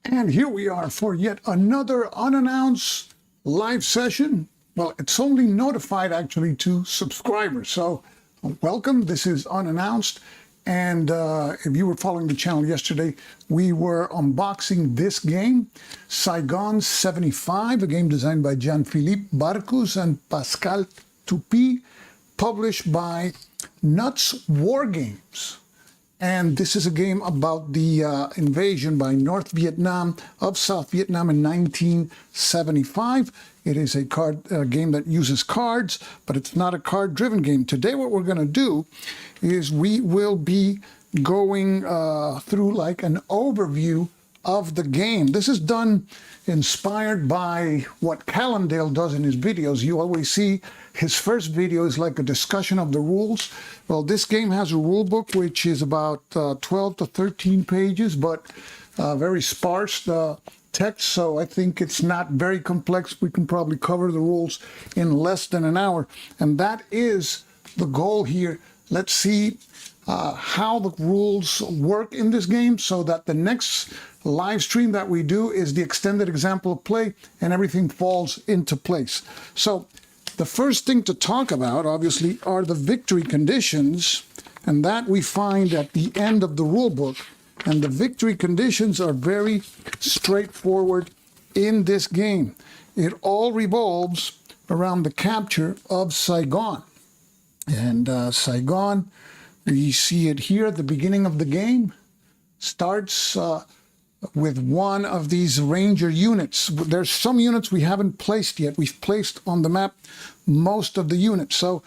And here we are for yet another unannounced live session. Well, it's only notified actually to subscribers. So welcome, this is unannounced. And if you were following the channel yesterday, we were unboxing this game, Saigon 75, a game designed by Jean-Phillipe, Barcus, and Pascal Toupy, published by Nuts Wargames. And this is a game about the invasion by North Vietnam of South Vietnam in 1975. It is a game that uses cards, but it's not a card-driven game. Today what we're going to do is we will be going through like an overview of the game. This is done inspired by what Callendale does in his videos. You always see his first video is like a discussion of the rules. Well, this game has a rule book which is about 12 to 13 pages, but very sparse text, so I think it's not very complex. We can probably cover the rules in less than an hour, and that is the goal here. Let's see how the rules work in this game so that the next live stream that we do is the extended example of play and everything falls into place. So the first thing to talk about, obviously, are the victory conditions, and that we find at the end of the rule book. And the victory conditions are very straightforward in this game. It all revolves around the capture of Saigon. And Saigon, we see it here at the beginning of the game, starts with one of these ranger units. There's some units we haven't placed yet. We've placed on the map most of the units. So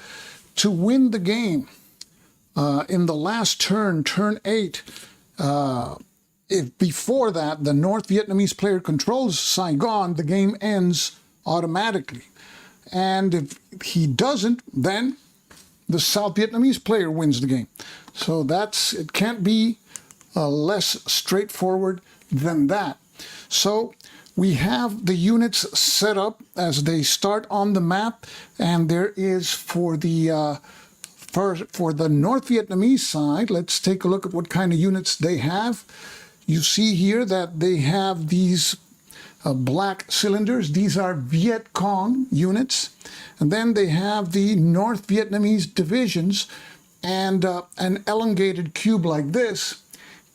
to win the game in the last turn, turn 8, if before that the North Vietnamese player controls Saigon, the game ends automatically. And if he doesn't, then the South Vietnamese player wins the game. So it can't be less straightforward than that. So we have the units set up as they start on the map, and there is for the North Vietnamese side, let's take a look at what kind of units they have. You see here that they have these black cylinders. These are Viet Cong units. And then they have the North Vietnamese divisions, and an elongated cube like this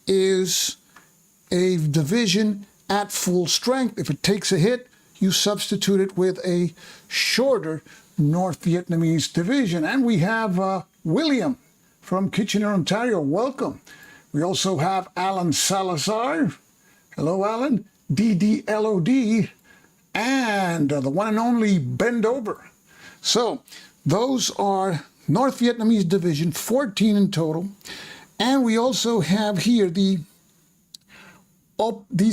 is a division at full strength. If it takes a hit, you substitute it with a shorter North Vietnamese division. And we have William from Kitchener, Ontario. Welcome. We also have Alan Salazar. Hello, Alan. DDLOD. And the one and only Bend Over. So those are North Vietnamese division, 14 in total. And we also have here these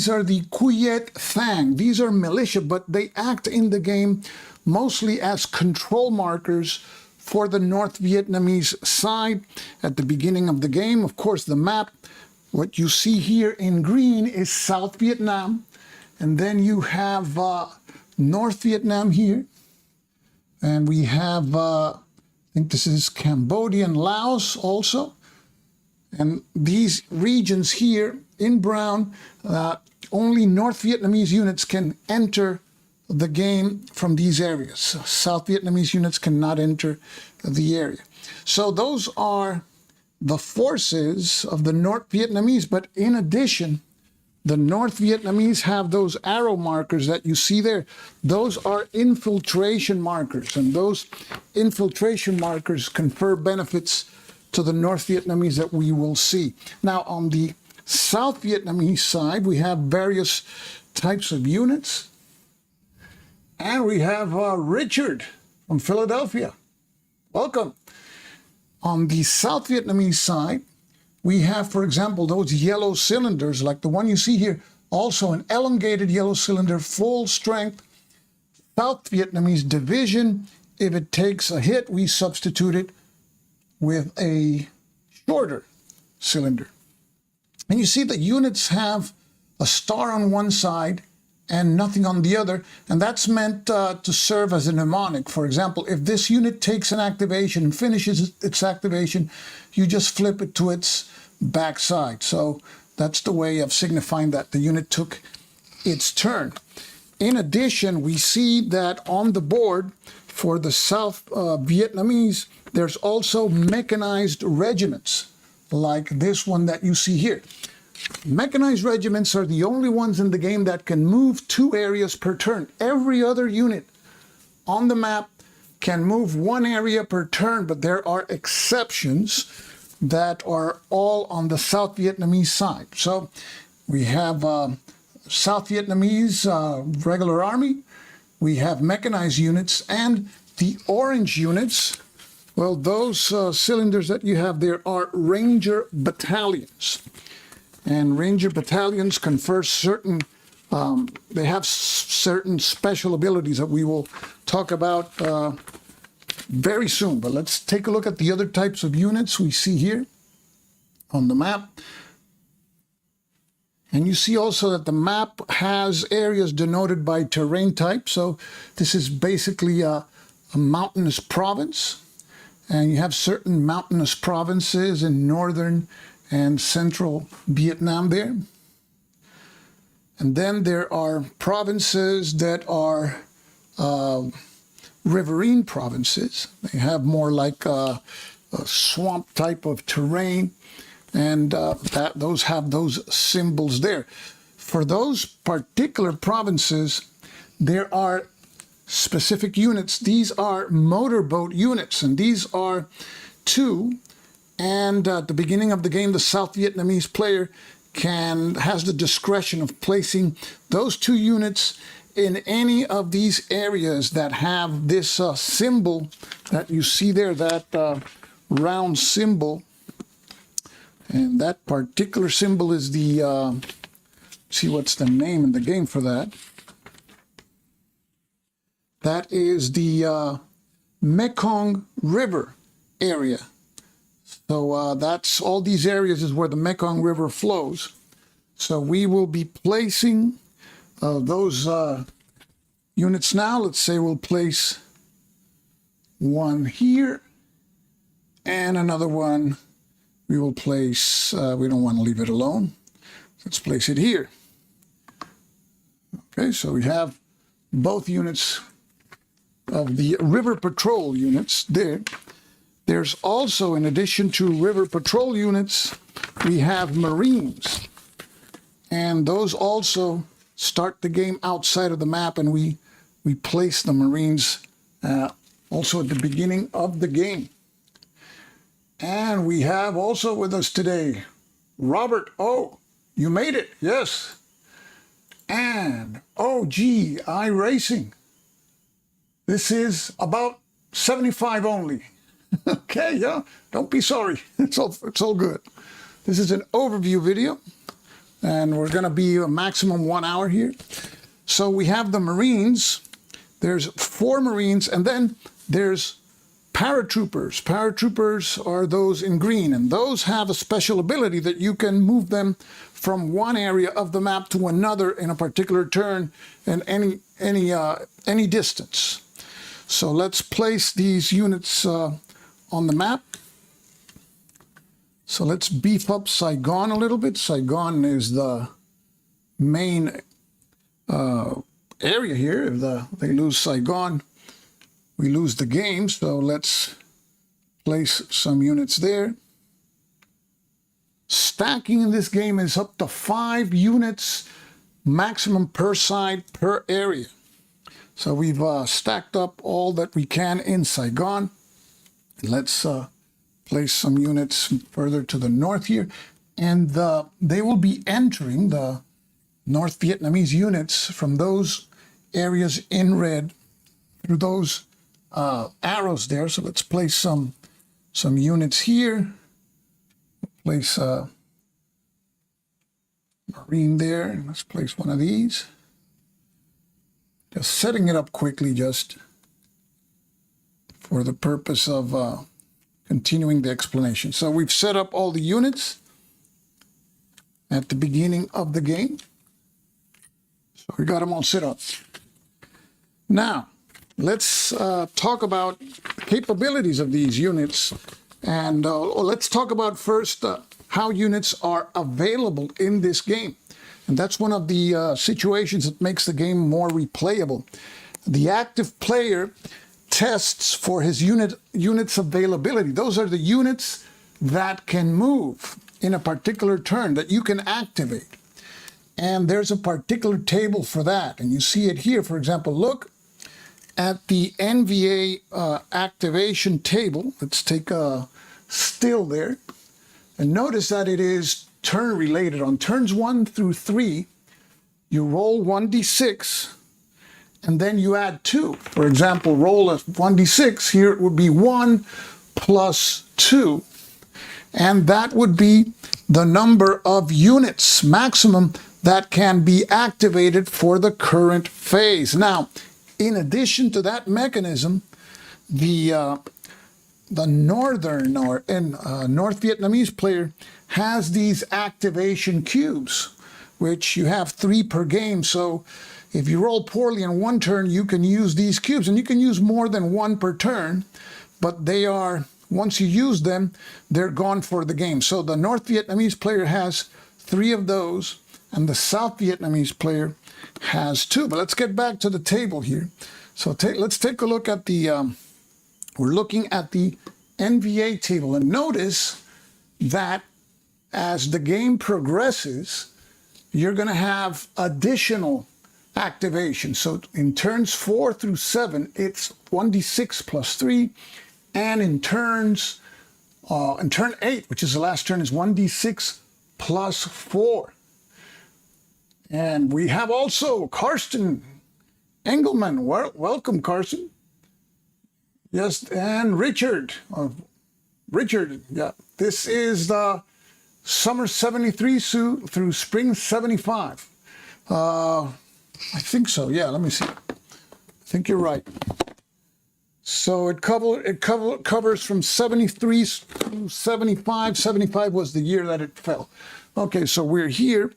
are the Cuyet Thang. These are militia, but they act in the game mostly as control markers for the North Vietnamese side at the beginning of the game. Of course, the map, what you see here in green is South Vietnam. And then you have North Vietnam here. And we have, I think this is Cambodia and Laos also. And these regions here in brown, only North Vietnamese units can enter the game from these areas. South Vietnamese units cannot enter the area. So those are the forces of the North Vietnamese, but in addition, The North Vietnamese have those arrow markers that you see there. Those are infiltration markers, and those infiltration markers confer benefits to the North Vietnamese that we will see. Now, on the South Vietnamese side, we have various types of units. And we have Richard from Philadelphia. Welcome. On the South Vietnamese side, we have, for example, those yellow cylinders, like the one you see here, also an elongated yellow cylinder, full strength. South Vietnamese division, if it takes a hit, we substitute it with a shorter cylinder. And you see the units have a star on one side and nothing on the other, and that's meant to serve as a mnemonic. For example, if this unit takes an activation and finishes its activation, you just flip it to its backside. So that's the way of signifying that the unit took its turn. In addition, we see that on the board for the South Vietnamese, there's also mechanized regiments, like this one that you see here. Mechanized regiments are the only ones in the game that can move 2 areas per turn. Every other unit on the map can move 1 area per turn, but there are exceptions that are all on the South Vietnamese side. So we have South Vietnamese regular army, we have mechanized units, and the orange units, well, those cylinders that you have there are Ranger battalions. And Ranger battalions confer certain, they have certain special abilities that we will talk about very soon. But let's take a look at the other types of units we see here on the map. And you see also that the map has areas denoted by terrain type. So this is basically a mountainous province. And you have certain mountainous provinces in northern and central Vietnam there. And then there are provinces that are riverine provinces. They have more like a swamp type of terrain, and those have those symbols there. For those particular provinces, there are specific units. These are motorboat units, and these are 2. And at the beginning of the game, the South Vietnamese player has the discretion of placing those 2 units in any of these areas that have this symbol that you see there, that round symbol. And that particular symbol is the, see what's the name in the game for that. That is the Mekong River area. So that's all these areas is where the Mekong River flows. So we will be placing those units now. Let's say we'll place one here and another one we will place, we don't want to leave it alone. Let's place it here. Okay, so we have both units of the river patrol units there. There's also, in addition to river patrol units, we have Marines. And those also start the game outside of the map, and we place the Marines also at the beginning of the game. And we have also with us today, Robert O. You made it, yes. And OG iRacing. This is about 75 only. Okay, yeah, don't be sorry. It's all good. This is an overview video, and we're going to be a maximum 1 hour here. So we have the Marines. There's 4 Marines, and then there's paratroopers. Paratroopers are those in green, and those have a special ability that you can move them from one area of the map to another in a particular turn and any distance. So let's place these units on the map. So let's beef up Saigon a little bit. Saigon is the main area here. If they lose Saigon, we lose the game. So let's place some units there. Stacking in this game is up to 5 units maximum per side per area. So we've stacked up all that we can in Saigon. Let's place some units further to the north here. And they will be entering the North Vietnamese units from those areas in red through those arrows there. So let's place some units here. Place a Marine there, and let's place one of these. Just setting it up quickly just for the purpose of continuing the explanation. So we've set up all the units at the beginning of the game. So we got them all set up. Now, let's talk about the capabilities of these units. And let's talk about first how units are available in this game. And that's one of the situations that makes the game more replayable. The active player tests for his units availability. Those are the units that can move in a particular turn that you can activate. And there's a particular table for that. And you see it here. For example, look at the NVA activation table. Let's take a still there. And notice that it is turn related. On turns 1 through 3, you roll 1d6, and then you add 2. For example, roll a 1d6. Here it would be 1 plus 2. And that would be the number of units maximum that can be activated for the current phase. Now, in addition to that mechanism, the northern or North Vietnamese player has these activation cubes, which you have 3 per game. So if you roll poorly in one turn, you can use these cubes, and you can use more than 1 per turn, but they are, once you use them, they're gone for the game. So the North Vietnamese player has 3 of those, and the South Vietnamese player has 2. But let's get back to the table here. So let's take a look at the we're looking at the NVA table, and notice that as the game progresses, you're going to have additional activation. So in turns 4 through 7, it's 1d6 plus 3, and in turn 8, which is the last turn, is 1d6 plus 4. And we have also Karsten Engelman. Welcome, Karsten. Yes, and Richard. Richard, yeah. This is the summer 73 through spring 75. I think so. Yeah, let me see. I think you're right. So it covers from 73 to 75. 75 was the year that it fell. Okay, so we're here.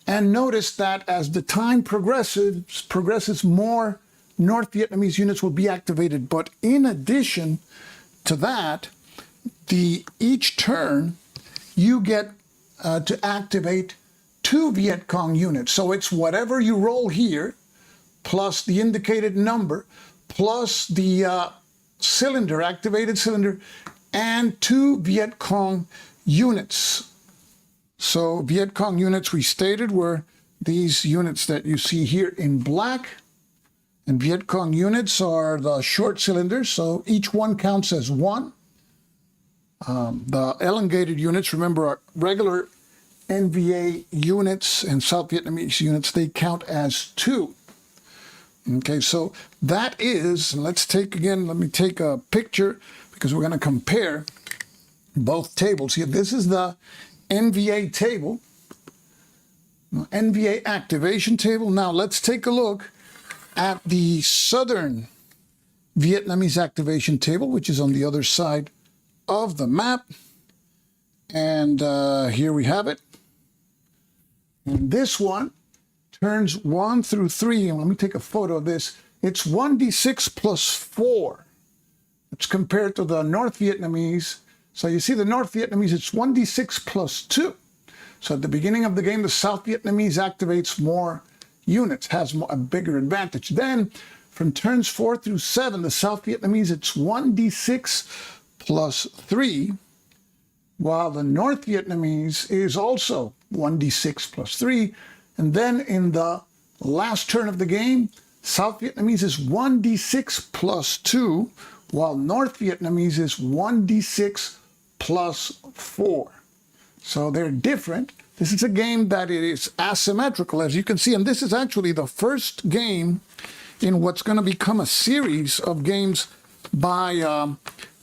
And notice that as the time progresses, more North Vietnamese units will be activated. But in addition to that, each turn you get to activate 2 Viet Cong units. So it's whatever you roll here, plus the indicated number, plus the activated cylinder, and 2 Viet Cong units. So Viet Cong units, we stated, were these units that you see here in black. And Viet Cong units are the short cylinders, so each one counts as 1. The elongated units, remember, are regular NVA units, and South Vietnamese units, they count as 2. Okay, so that is, and let me take a picture because we're going to compare both tables here. This is the NVA table, NVA activation table. Now let's take a look at the Southern Vietnamese activation table, which is on the other side of the map. And here we have it. And this one, turns 1 through 3, and let me take a photo of this. It's 1d6 plus 4. It's compared to the North Vietnamese. So you see the North Vietnamese, it's 1d6 plus 2. So at the beginning of the game, the South Vietnamese activates more units, has a bigger advantage. Then from turns 4 through 7, the South Vietnamese, it's 1d6 plus 3. while the North Vietnamese is also 1d6 plus 3. And then in the last turn of the game, South Vietnamese is 1d6 plus 2, while North Vietnamese is 1d6 plus 4. So they're different. This is a game that is asymmetrical, as you can see, and this is actually the first game in what's going to become a series of games by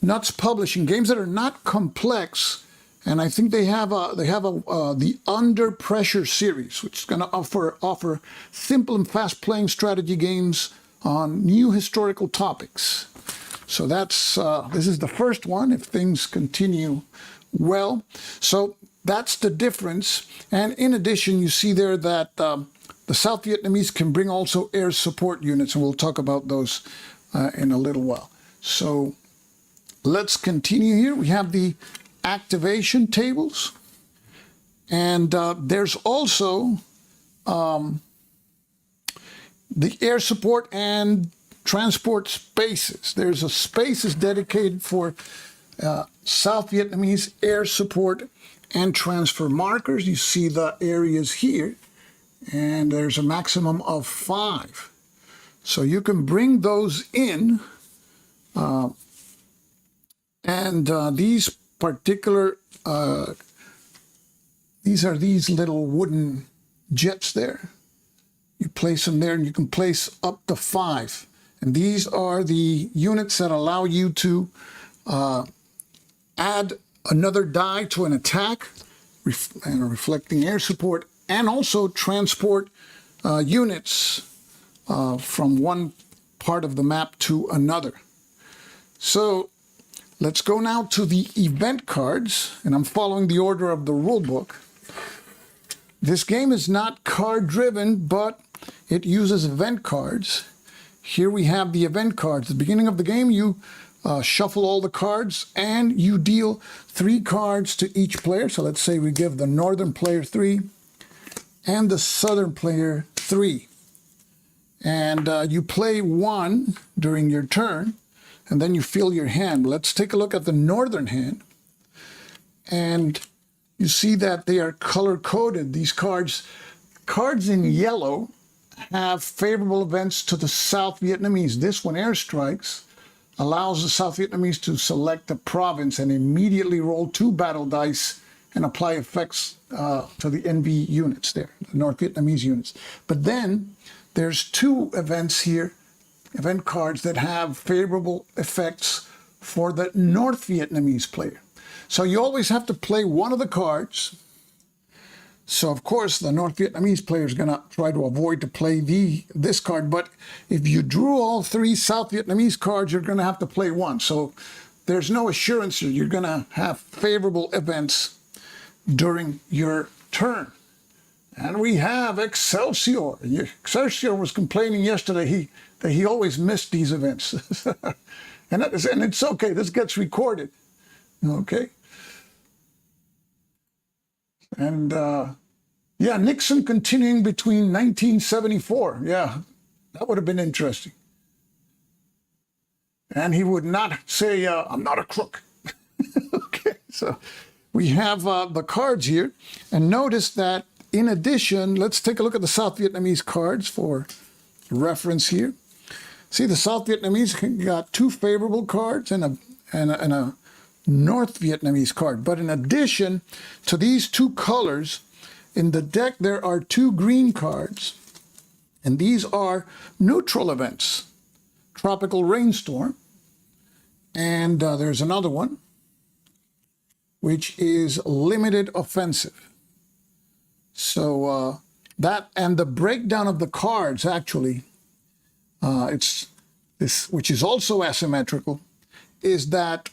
Nuts Publishing, games that are not complex. And I think they have the Under Pressure series, which is going to offer simple and fast playing strategy games on new historical topics. So that's this is the first one, if things continue well. So that's the difference. And in addition, you see there that the South Vietnamese can bring also air support units, and we'll talk about those in a little while. So let's continue here. We have the activation tables, and there's also the air support and transport spaces. There's a spaces dedicated for South Vietnamese air support and transfer markers. You see the areas here, and there's a maximum of 5. So you can bring those in, and these particular, these are these little wooden jets there. You place them there, and you can place up to 5. And these are the units that allow you to add another die to an attack, and reflecting air support, and also transport units from one part of the map to another. So let's go now to the event cards, and I'm following the order of the rule book. This game is not card driven, but it uses event cards. Here we have the event cards. At the beginning of the game, you shuffle all the cards, and you deal 3 cards to each player. So let's say we give the northern player 3 and the southern player 3. And you play 1 during your turn, and then you fill your hand. Let's take a look at the northern hand. And you see that they are color-coded. These cards in yellow have favorable events to the South Vietnamese. This one, airstrikes, allows the South Vietnamese to select a province and immediately roll 2 battle dice and apply effects to the NV units there, the North Vietnamese units. But then there's 2 events here, event cards that have favorable effects for the North Vietnamese player. So you always have to play one of the cards. So of course the North Vietnamese player is going to try to avoid to play this card, but if you drew all 3 South Vietnamese cards, you're going to have to play 1. So there's no assurance that you're going to have favorable events during your turn. And we have Excelsior. Excelsior was complaining yesterday that he always missed these events. and it's okay, this gets recorded. Okay. And yeah, Nixon continuing between 1974. Yeah, that would have been interesting. And he would not say, I'm not a crook. Okay, so we have the cards here. And notice that in addition, let's take a look at the South Vietnamese cards for reference here. See, the South Vietnamese got 2 favorable cards and a North Vietnamese card. But in addition to these 2 colors, in the deck there are 2 green cards, and these are neutral events. Tropical Rainstorm, and there's another one, which is Limited Offensive. So that, and the breakdown of the cards, actually, it's this, which is also asymmetrical, is that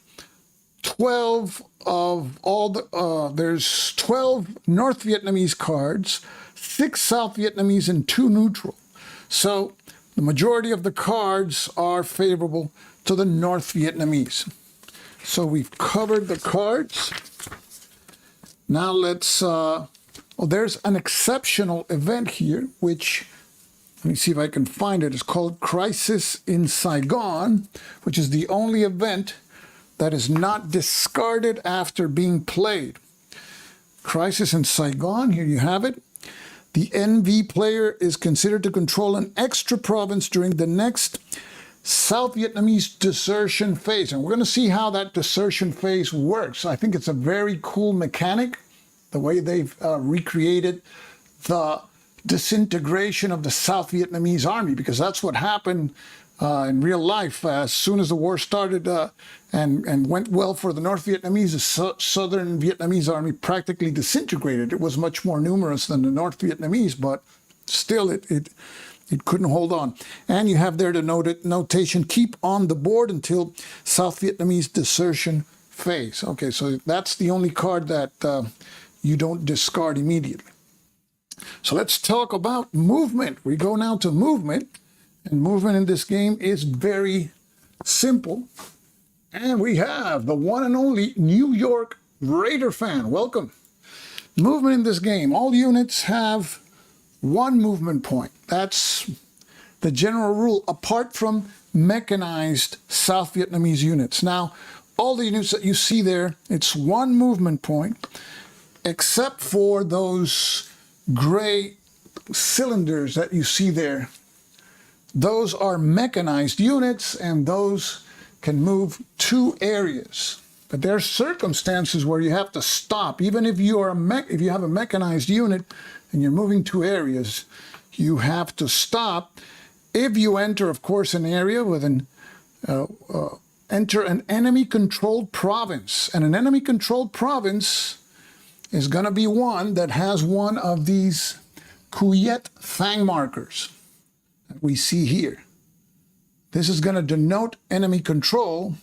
12 of all the, there's 12 North Vietnamese cards, 6 South Vietnamese, and 2 neutral. So the majority of the cards are favorable to the North Vietnamese. So we've covered the cards. Now let's, well, there's an exceptional event here, which, let me see if I can find it. It's called Crisis in Saigon, which is the only event that is not discarded after being played. Crisis in Saigon, here you have it. The NV player is considered to control an extra province during the next South Vietnamese desertion phase. And we're going to see how that desertion phase works. I think it's a very cool mechanic, the way they've recreated the disintegration of the South Vietnamese army, because that's what happened in real life. As soon as the war started and went well for the North Vietnamese, the Southern Vietnamese army practically disintegrated. It was much more numerous than the North Vietnamese, but still it couldn't hold on. And you have there the notation, keep on the board until South Vietnamese desertion phase. Okay, so that's the only card that you don't discard immediately. So let's talk about movement. We go now to movement. And movement in this game is very simple. And we have the one and only New York Raider fan. Welcome. Movement in this game. All units have one movement point. That's the general rule, apart from mechanized South Vietnamese units. Now, all the units that you see there, it's one movement point, except for those gray cylinders that you see there. Those are mechanized units, and those can move 2 areas. But there are circumstances where you have to stop. Even if you are if you have a mechanized unit and you're moving 2 areas, you have to stop. If you enter, of course, an area with enter an enemy-controlled province, and an enemy-controlled province is going to be one that has one of these Cuyet Thang markers that we see here. This is going to denote enemy control,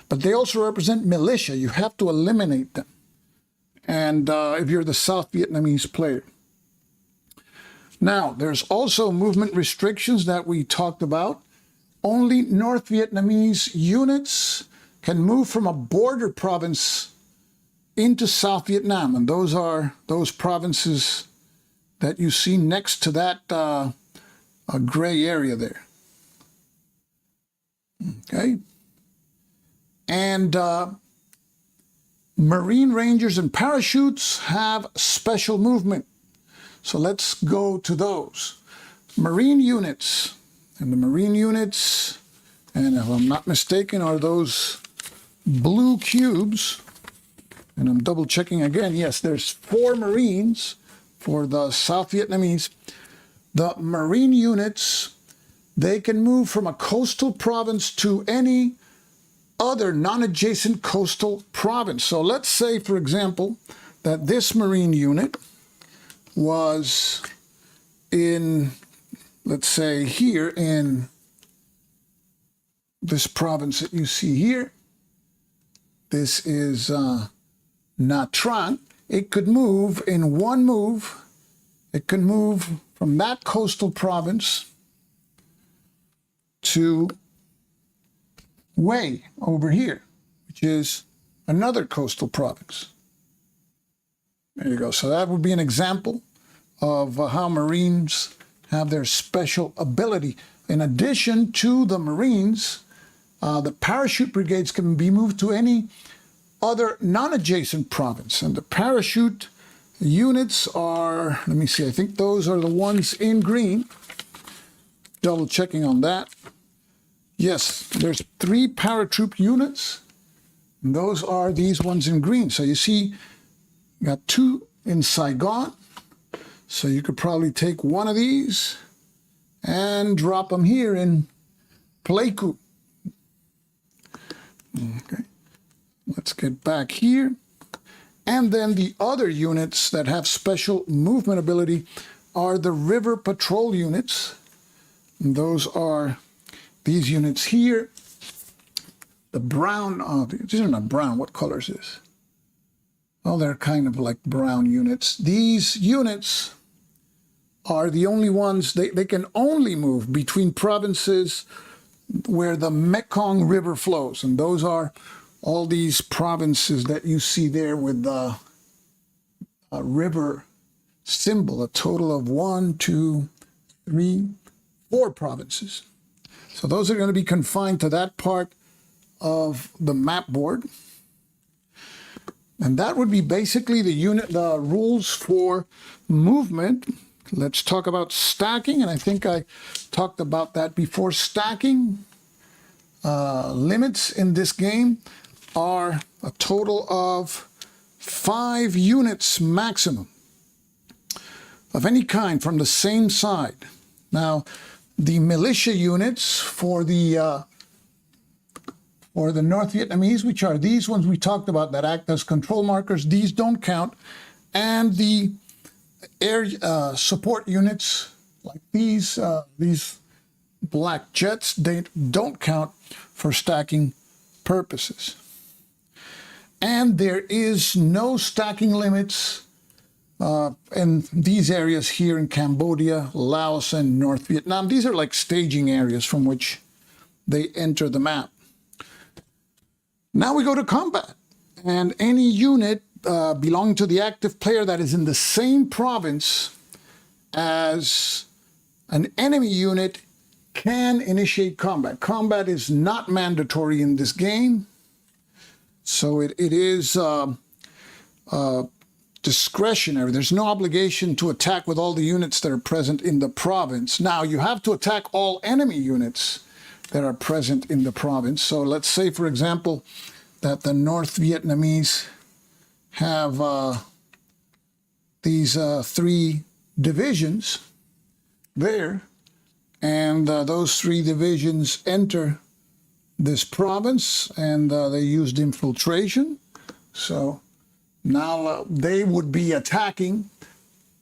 but they also represent militia. You have to eliminate them. And if you're the South Vietnamese player. Now, there's also movement restrictions that we talked about. Only North Vietnamese units can move from a border province into South Vietnam. And those are those provinces that you see next to that a gray area there. Okay. And Marine Rangers and parachutes have special movement. So let's go to those. Marine units. And the Marine units, and if I'm not mistaken, are those blue cubes. And I'm double checking again. Yes, there's 4 Marines for the South Vietnamese. The Marine units, they can move from a coastal province to any other non-adjacent coastal province. So let's say, for example, that this Marine unit was in, let's say, here in this province that you see here. This is Nha Trang. It could move in one move. It can move from that coastal province to Hue over here, which is another coastal province. There you go. So that would be an example of how Marines have their special ability. In addition to the Marines, the parachute brigades can be moved to any other non-adjacent province. And the parachute units are, let me see, I think those are the ones in green. Double checking on that. Yes, there's 3 paratroop units. And those are these ones in green. So you see, you got 2 in Saigon. So you could probably take one of these and drop them here in Pleiku. Okay, let's get back here. And then the other units that have special movement ability are the river patrol units. And those are these units here. The brown, these are not brown, what color is this? Well, they're kind of like brown units. These units are the only ones, they can only move between provinces where the Mekong River flows. And those are all these provinces that you see there with the river symbol, a total of 1, 2, 3, 4 provinces. So those are going to be confined to that part of the map board. And that would be basically the rules for movement. Let's talk about stacking, and I think I talked about that before. Stacking limits in this game are a total of 5 units maximum of any kind from the same side. Now, the militia units for the North Vietnamese, which are these ones we talked about that act as control markers, these don't count. And the air support units like these black jets, they don't count for stacking purposes. And there is no stacking limits in these areas here in Cambodia, Laos, and North Vietnam. These are like staging areas from which they enter the map. Now we go to combat, and any unit belonging to the active player that is in the same province as an enemy unit can initiate combat. Combat is not mandatory in this game, so it is discretionary. There's no obligation to attack with all the units that are present in the province. Now, you have to attack all enemy units that are present in the province. So let's say, for example, that the North Vietnamese have these 3 divisions there, and those 3 divisions enter this province, and they used infiltration. So now they would be attacking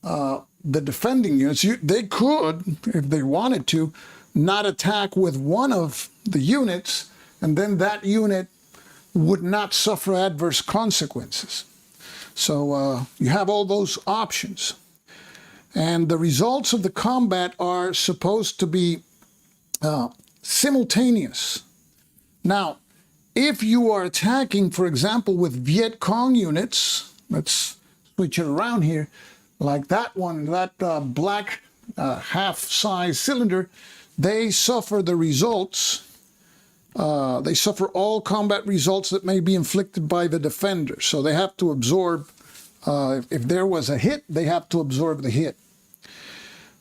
the defending units. They could, if they wanted to, not attack with one of the units, and then that unit would not suffer adverse consequences. So you have all those options. And the results of the combat are supposed to be simultaneous. Now, if you are attacking, for example, with Viet Cong units, let's switch it around here, like that one, that black half-size cylinder, they suffer the results. They suffer all combat results that may be inflicted by the defender. So they have to absorb, if there was a hit, they have to absorb the hit.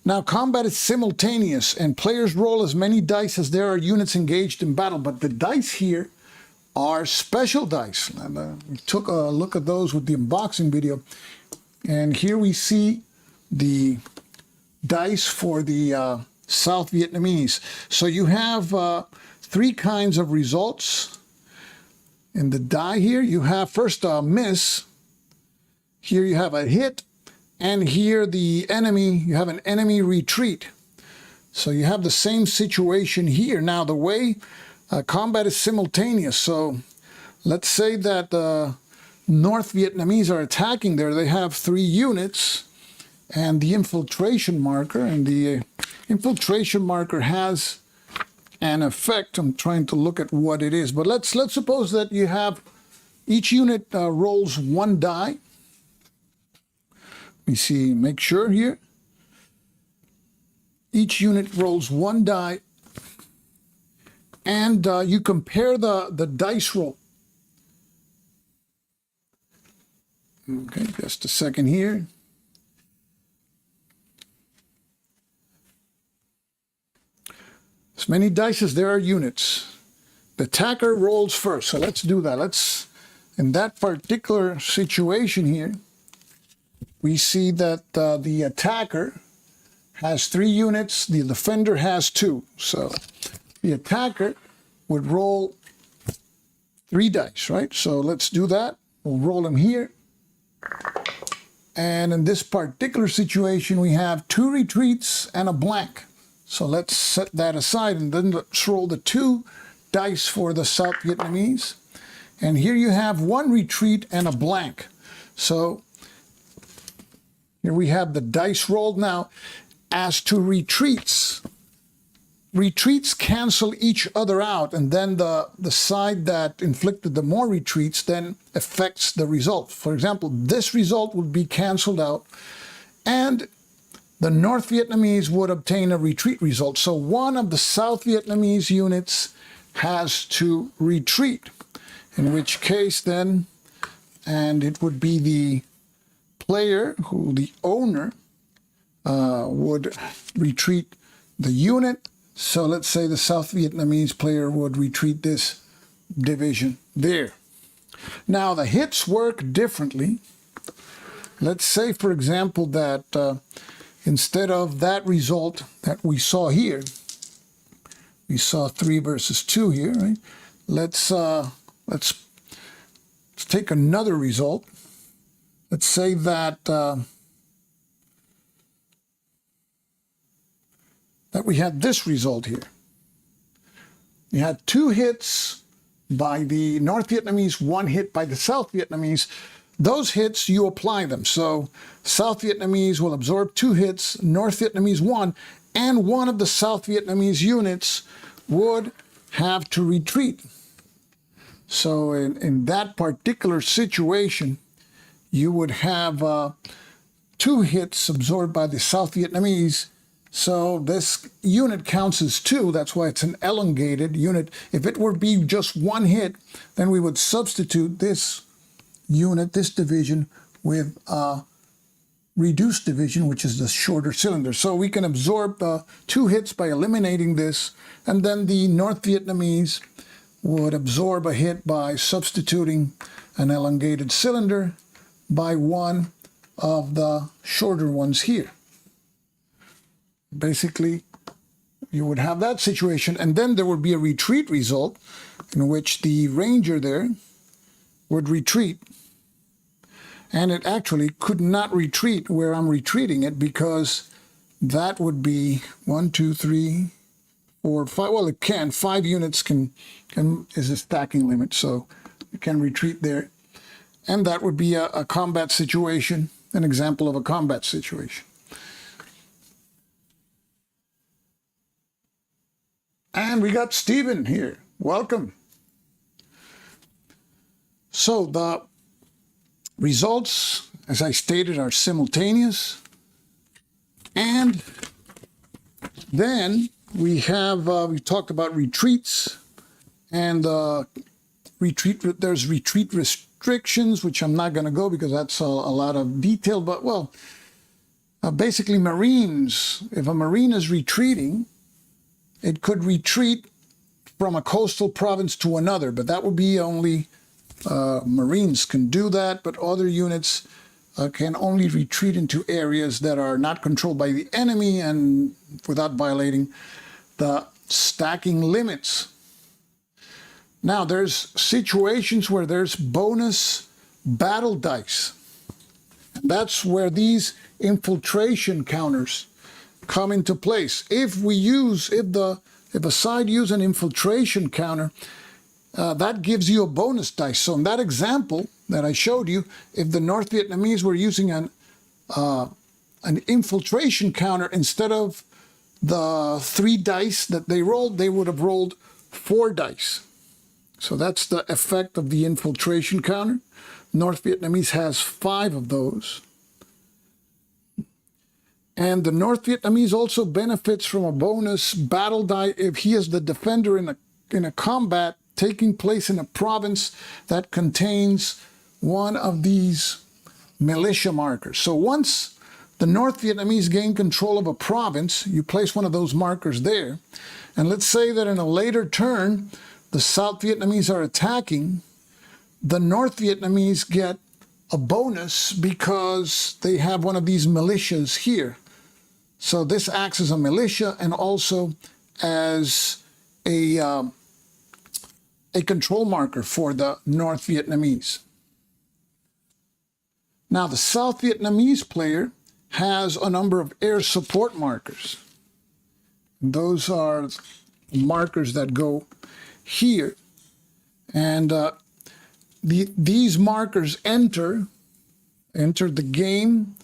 Now, combat is simultaneous, and players roll as many dice as there are units engaged in battle. But the dice here are special dice. And, we took a look at those with the unboxing video. And here we see the dice for the South Vietnamese. So you have 3 kinds of results in the die here. You have first a miss. Here you have a hit. And here the enemy, you have an enemy retreat. So you have the same situation here. Now the way combat is simultaneous. So let's say that the North Vietnamese are attacking there. They have 3 units and the infiltration marker. And the infiltration marker has an effect. I'm trying to look at what it is. But let's suppose that you have each unit rolls 1 die. Let me see, make sure here. Each unit rolls 1 die, and you compare the dice roll. Okay, just a second here. As many dice as there are units. The attacker rolls first, so let's do that. In that particular situation here, we see that the attacker has 3 units, the defender has 2. So the attacker would roll 3 dice, right? So let's do that. We'll roll them here. And in this particular situation, we have 2 retreats and a blank. So let's set that aside, and then let's roll the 2 dice for the South Vietnamese. And here you have 1 retreat and a blank. So here we have the dice rolled. Now, as to retreats, retreats cancel each other out, and then the side that inflicted the more retreats then affects the result. For example, this result would be canceled out, and the North Vietnamese would obtain a retreat result. So one of the South Vietnamese units has to retreat, in which case then, and it would be the player who, the owner, would retreat the unit. So let's say the South Vietnamese player would retreat this division there. Now the hits work differently. Let's say, for example, that instead of that result that we saw here, we saw 3 versus 2 here, right? Let's take another result. Let's say that that we had this result here. You had 2 hits by the North Vietnamese, 1 hit by the South Vietnamese. Those hits, you apply them. So South Vietnamese will absorb 2 hits, North Vietnamese 1, and one of the South Vietnamese units would have to retreat. So in that particular situation, you would have 2 hits absorbed by the South Vietnamese. So this unit counts as 2. That's why it's an elongated unit. If it were be just 1 hit, then we would substitute this unit, this division, with a reduced division, which is the shorter cylinder. So we can absorb 2 hits by eliminating this, and then the North Vietnamese would absorb a hit by substituting an elongated cylinder by one of the shorter ones here. Basically, you would have that situation, and then there would be a retreat result in which the Ranger there would retreat. And it actually could not retreat where I'm retreating it, because that would be 1, 2, 3, 4, 5. Well, it can. 5 units is a stacking limit, so it can retreat there. And that would be a combat situation, an example of a combat situation. And we got Stephen here. Welcome. So the results, as I stated, are simultaneous. And then we have, we talked about retreats, and there's retreat restrictions, which I'm not going to go because that's a lot of detail. But, well, basically Marines, if a Marine is retreating, it could retreat from a coastal province to another, but that would be only Marines can do that, but other units can only retreat into areas that are not controlled by the enemy and without violating the stacking limits. Now, there's situations where there's bonus battle dice. That's where these infiltration counters come into place. If a side use an infiltration counter, that gives you a bonus dice. So in that example that I showed you, if the North Vietnamese were using an infiltration counter, instead of the 3 dice that they rolled, they would have rolled 4 dice. So that's the effect of the infiltration counter. North Vietnamese has 5 of those. And the North Vietnamese also benefits from a bonus battle die if he is the defender in a combat taking place in a province that contains one of these militia markers. So once the North Vietnamese gain control of a province, you place one of those markers there. And let's say that in a later turn, the South Vietnamese are attacking, the North Vietnamese get a bonus because they have one of these militias here. So this acts as a militia and also as a control marker for the North Vietnamese. Now, the South Vietnamese player has a number of air support markers. Those are markers that go here. And these markers enter the game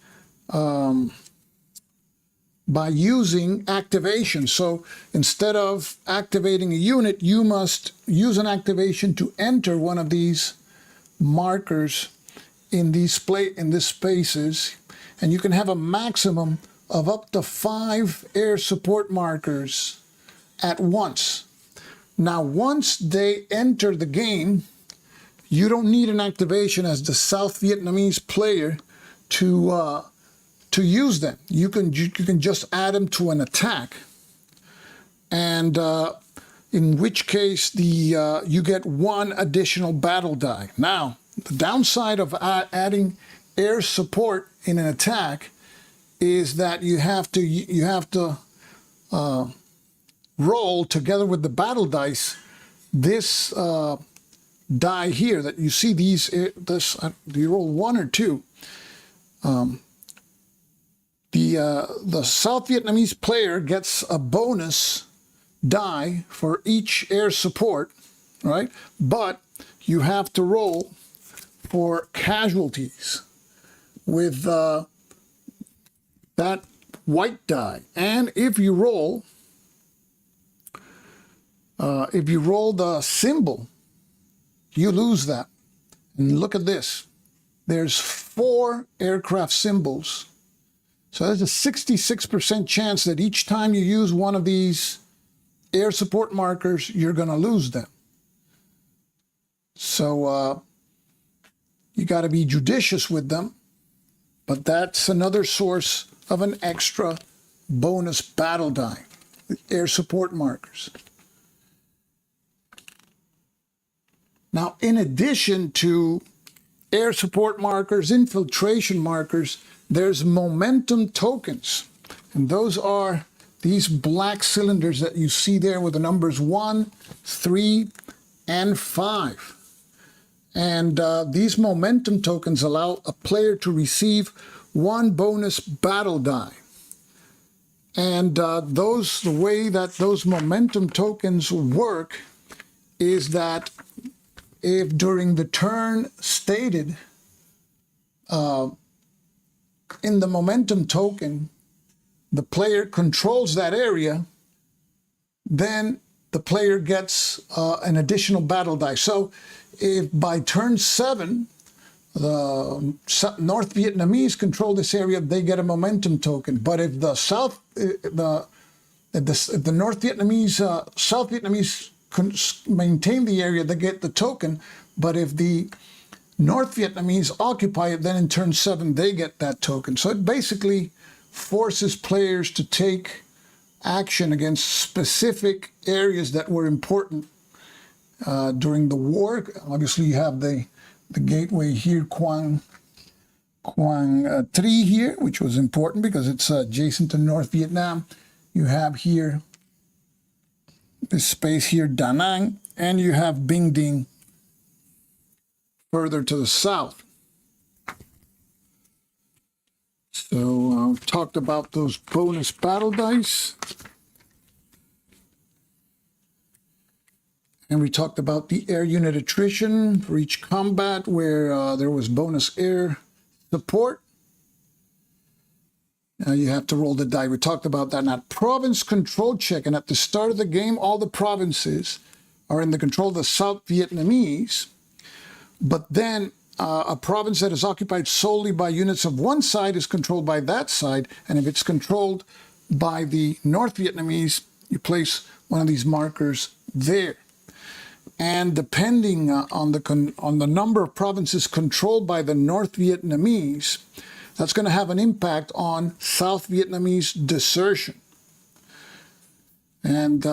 by using activation. So instead of activating a unit, you must use an activation to enter one of these markers in these spaces, and you can have a maximum of up to 5 air support markers at once. Now, once they enter the game, you don't need an activation as the South Vietnamese player to use them. You can just add them to an attack, and in which case you get one additional battle die. Now, the downside of adding air support in an attack is that you have to roll together with the battle dice this die here that you see. These do you roll 1 or 2? The South Vietnamese player gets a bonus die for each air support, right? But you have to roll for casualties with that white die. And if you roll the symbol, you lose that. And look at this. There's 4 aircraft symbols. So there's a 66% chance that each time you use one of these air support markers, you're going to lose them. So you got to be judicious with them. But that's another source of an extra bonus battle die, the air support markers. Now, in addition to air support markers, infiltration markers, there's momentum tokens. And those are these black cylinders that you see there with the numbers 1, 3, and 5. And these momentum tokens allow a player to receive 1 bonus battle die. And the way that those momentum tokens work is that if during the turn stated in the momentum token, the player controls that area, then the player gets an additional battle die. So if by turn 7, the North Vietnamese control this area, they get a momentum token. But if the South Vietnamese maintain the area, they get the token. But if the North Vietnamese occupy it, then in turn 7, they get that token. So it basically forces players to take action against specific areas that were important during the war. Obviously, you have the gateway here, Quang 3 here, which was important because it's adjacent to North Vietnam. You have here this space here, Da Nang, and you have Binh Dinh further to the south. So talked about those bonus battle dice. And we talked about the air unit attrition for each combat where there was bonus air support. Now you have to roll the die. We talked about that. Now, province control check. And at the start of the game, all the provinces are in the control of the South Vietnamese. But then a province that is occupied solely by units of one side is controlled by that side. And if it's controlled by the North Vietnamese, you place one of these markers there. And depending on the number of provinces controlled by the North Vietnamese, that's going to have an impact on South Vietnamese desertion. And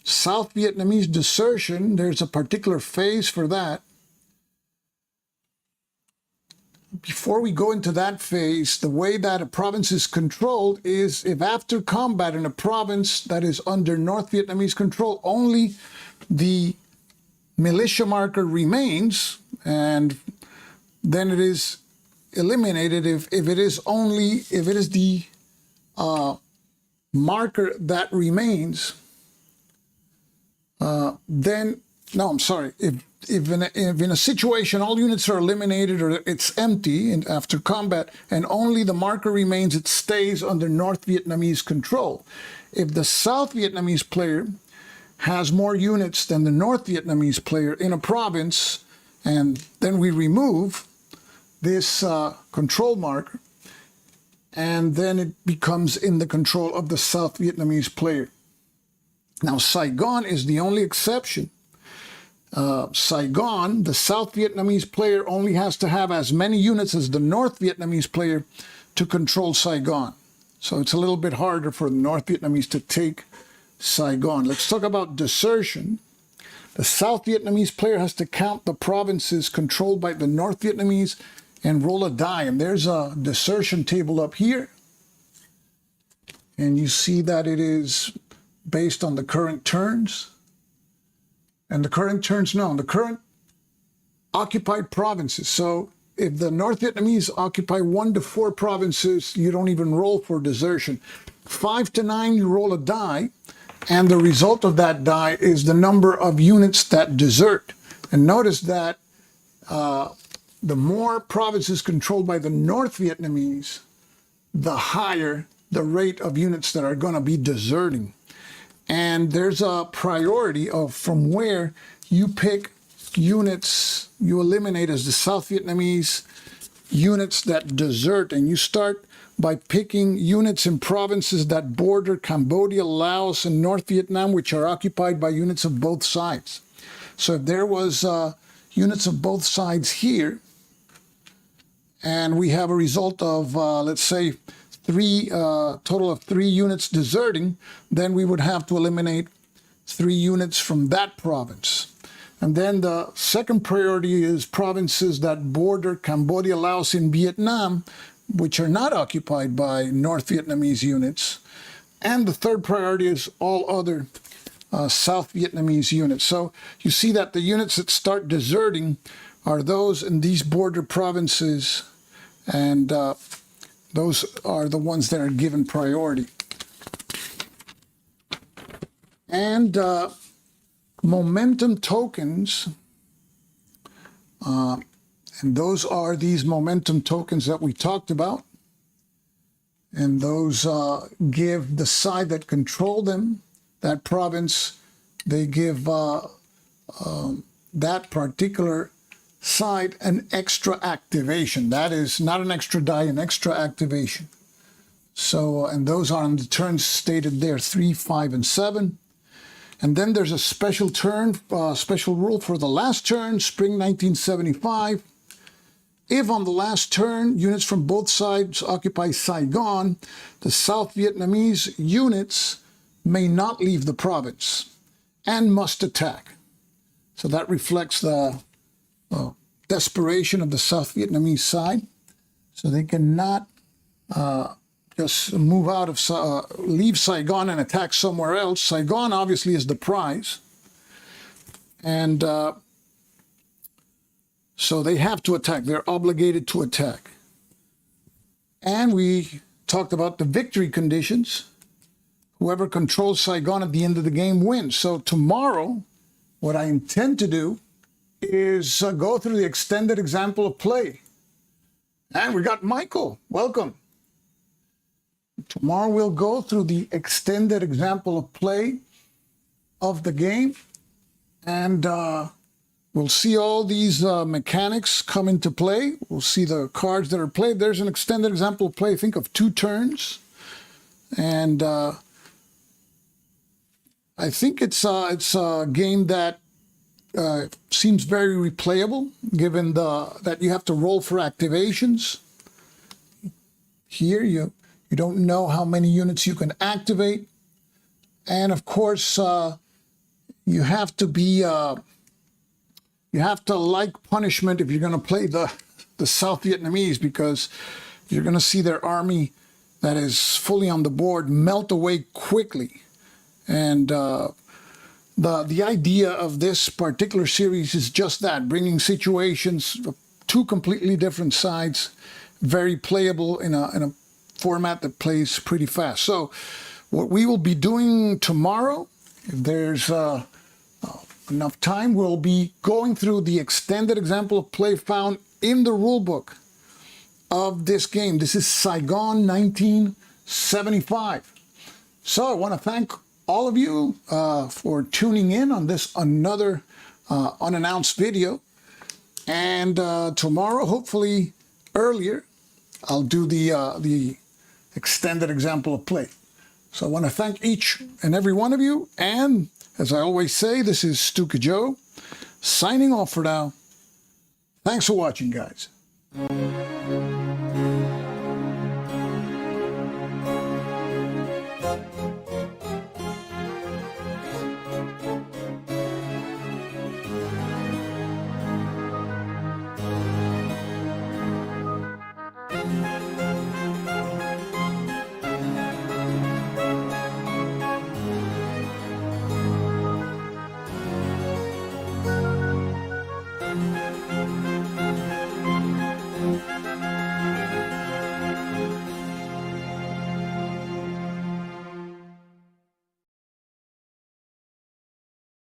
South Vietnamese desertion, there's a particular phase for that. Before we go into that phase, the way that a province is controlled is if after combat in a province that is under North Vietnamese control, only the militia marker remains, and then it is eliminated if it is the marker that remains. If in a situation all units are eliminated or it's empty and after combat and only the marker remains, it stays under North Vietnamese control. If the South Vietnamese player has more units than the North Vietnamese player in a province, and then we remove this control marker, and then it becomes in the control of the South Vietnamese player. Now, Saigon is the only exception. Saigon, the South Vietnamese player only has to have as many units as the North Vietnamese player to control Saigon. So it's a little bit harder for the North Vietnamese to take Saigon. Let's talk about desertion. The South Vietnamese player has to count the provinces controlled by the North Vietnamese and roll a die. And there's a desertion table up here. And you see that it is based on the current turns. And the current turns, no, the current occupied provinces. So if the North Vietnamese occupy 1 to 4 provinces, you don't even roll for desertion. 5 to 9, you roll a die. And the result of that die is the number of units that desert. And notice that the more provinces controlled by the North Vietnamese, the higher the rate of units that are going to be deserting. And there's a priority of from where you pick units you eliminate as the South Vietnamese units that desert. And you start by picking units in provinces that border Cambodia, Laos, and North Vietnam, which are occupied by units of both sides. So if there was units of both sides here, and we have a result of, let's say, total of 3 units deserting, then we would have to eliminate 3 units from that province. And then the second priority is provinces that border Cambodia, Laos, and Vietnam, which are not occupied by North Vietnamese units. And the third priority is all other South Vietnamese units. So you see that the units that start deserting are those in these border provinces, and those are the ones that are given priority. And momentum tokens, and those are these momentum tokens that we talked about. And those give the side that control them, that province, they give that particular side an extra activation. That is not an extra die, an extra activation. So, and those are on the turns stated there, 3, 5, and 7. And then there's a special turn, special rule for the last turn, spring 1975. If on the last turn, units from both sides occupy Saigon, the South Vietnamese units may not leave the province and must attack. So that reflects the desperation of the South Vietnamese side. So they cannot just move out of, leave Saigon and attack somewhere else. Saigon obviously is the prize. And so they have to attack. They're obligated to attack. And we talked about the victory conditions. Whoever controls Saigon at the end of the game wins. So tomorrow, what I intend to do is go through the extended example of play. And we got Michael. Welcome. Tomorrow we'll go through the extended example of play of the game. And we'll see all these mechanics come into play. We'll see the cards that are played. There's an extended example of play, think of 2 turns. And I think it's a game that seems very replayable, given that you have to roll for activations. Here, you don't know how many units you can activate. And of course, you have to be... you have to like punishment if you're going to play the South Vietnamese, because you're going to see their army that is fully on the board melt away quickly. And the idea of this particular series is just that, bringing situations of 2 completely different sides, very playable in a format that plays pretty fast. So what we will be doing tomorrow, if there's enough time, we'll be going through the extended example of play found in the rule book of this game. This is Saigon 1975. So I want to thank all of you for tuning in on this another unannounced video. And tomorrow, hopefully earlier, I'll do the extended example of play. So I want to thank each and every one of you. And as I always say, this is Stuka Joe signing off for now. Thanks for watching, guys.